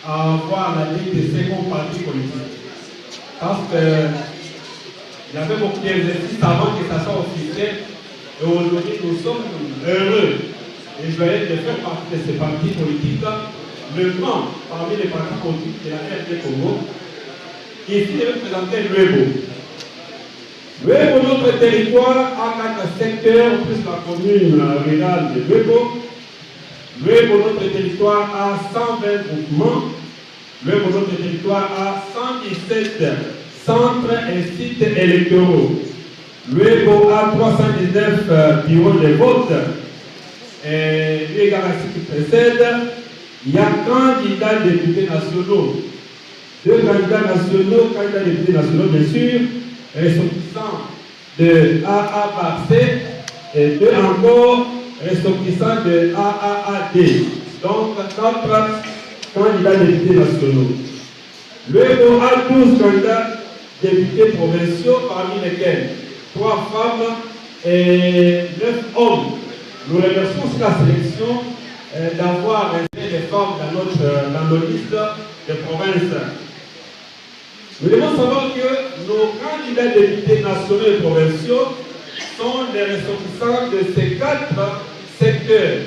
à avoir la DTC comme parti politique. Parce qu'il y avait beaucoup d'exercices avant que ça soit officiel. Et aujourd'hui, nous sommes heureux et joyeux de faire partie de ces partis politiques, le grand parmi les partis politiques de la RD Congo. Ici, je vais présenter Luebo. Luebo, notre territoire a 4 secteurs, plus la commune rurale de Luebo. Luebo, notre territoire a 120 groupements. Luebo, notre territoire a 117 centres et sites électoraux. Luebo a 319 bureaux de vote. Et lui égal à ce qui précède, il y a candidats députés nationaux. 2 candidats nationaux, candidats députés nationaux, bien sûr, ressortissants de AABC et 2 encore ressortissants de AAAD. Donc, 4 candidats députés nationaux. Luebo a 12 candidats députés provinciaux, parmi lesquels 3 femmes et 9 hommes. Nous remercions sur la sélection d'avoir inscrit les femmes dans nos listes de province. Nous devons savoir que nos candidats députés nationaux et provinciaux sont les ressortissants de ces 4 secteurs.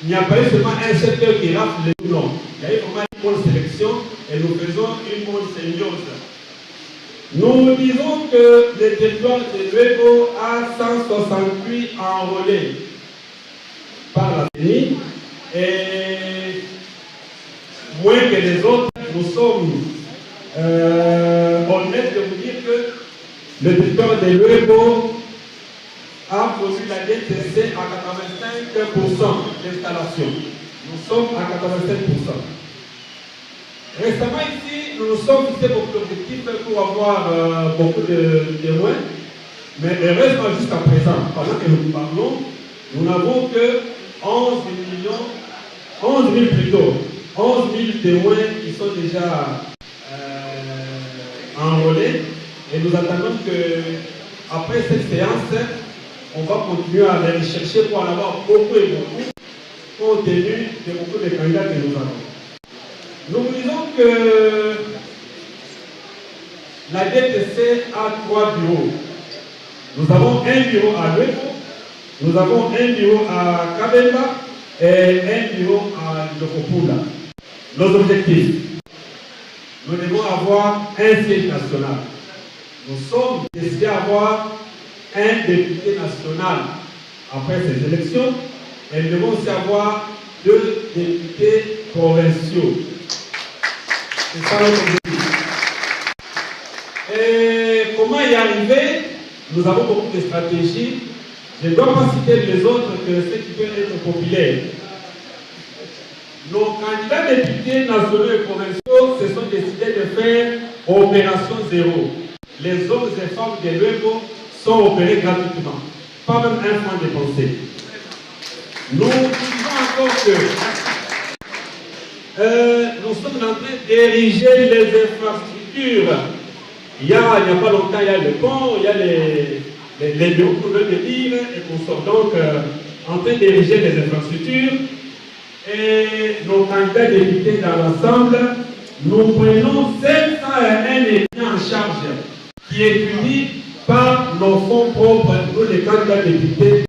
Il n'y a pas eu seulement un secteur qui rafle les noms. Il y a eu vraiment une bonne sélection et nous faisons une bonne symbiose. Nous disons que le territoire de Luebo a 168 enrôlés par la CENI et moins que les autres, nous sommes honnêtes de vous dire que le territoire de Luebo a produit la DTC à 85% d'installation. Nous sommes à 85%. Récemment ici, nous nous sommes fixés beaucoup d'objectifs pour avoir beaucoup de témoins, mais heureusement jusqu'à présent, pendant que nous parlons, nous n'avons que 11 000 témoins qui sont déjà enrôlés et nous attendons que après cette séance, on va continuer à aller chercher pour en avoir beaucoup et beaucoup, compte tenu de beaucoup de candidats que nous avons. Nous disons que la DTC a 3 bureaux. Nous avons un bureau à Luebo, nous avons un bureau à Kabemba et un bureau à Ndokopula. Nos objectifs. Nous devons avoir un siège national. Nous sommes décidés à avoir un député national après ces élections et nous devons aussi avoir 2 députés provinciaux. C'est ça notre objectif. Et comment y arriver? Nous avons beaucoup de stratégies. Je ne dois pas citer les autres que ceux qui peuvent être populaires. Nos candidats députés nationaux et provinciaux se sont décidés de faire opération zéro. Les hommes et femmes de Luebo sont opérés gratuitement. Pas même un franc dépensé. Nous disons encore que nous sommes en train d'ériger les infrastructures. Il n'y a pas longtemps, il y a le pont, il y a les bureaux pour le dire et qu'on sort donc en train d'ériger les infrastructures. Et nos candidats députés dans l'ensemble, nous prenons 701 étudiants en charge qui étudient par nos fonds propres, nous les candidats députés